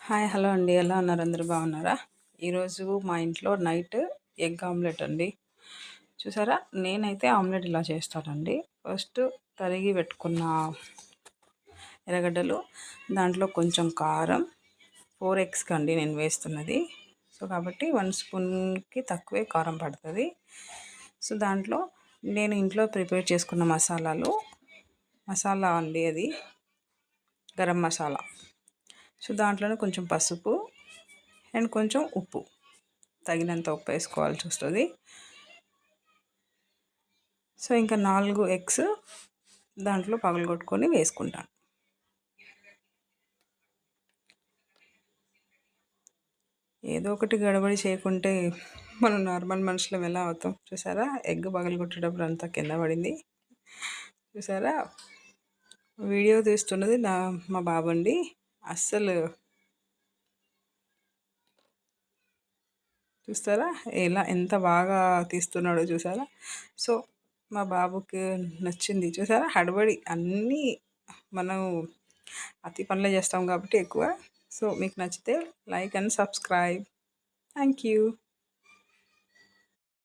Hi hello అండి, ఎలా ఉన్నారు? అందరూ బాగున్నారా? ఈరోజు మా ఇంట్లో నైట్ ఎగ్ ఆమ్లెట్ అండి. చూసారా, నేనైతే ఆమ్లెట్ ఇలా చేస్తానండి. ఫస్ట్ తరిగి పెట్టుకున్న ఎర్రగడ్డలు, దాంట్లో కొంచెం కారం, 4 ఎగ్స్కి అండి నేను వేస్తున్నది. సో కాబట్టి 1 స్పూన్కి తక్కువే కారం పడుతుంది. సో దాంట్లో నేను ఇంట్లో ప్రిపేర్ చేసుకున్న మసాలా అండి, అది గరం మసాలా. సో దాంట్లోనే కొంచెం పసుపు అండ్ కొంచెం ఉప్పు, తగినంత ఉప్పు వేసుకోవాల్సి వస్తుంది. సో ఇంకా 4 ఎగ్స్ దాంట్లో పగలగొట్టుకొని వేసుకుంటాను. ఏదో ఒకటి గడబడి చేయకుంటే మనం నార్మల్ మనుషులం ఎలా అవుతాం? చూసారా, ఎగ్ పగలగొట్టేటప్పుడు అంతా కింద పడింది. చూసారా, వీడియో తీస్తున్నది మా బాబు అండి. అస్సలు చూస్తారా ఎంత బాగా తీస్తున్నాడో చూసారా. సో మా బాబుకి నచ్చింది. చూసారా, హడబడి అన్నీ మనం అతి పనులే చేస్తాం కాబట్టి ఎక్కువ. సో మీకు నచ్చితే like and subscribe. Thank you.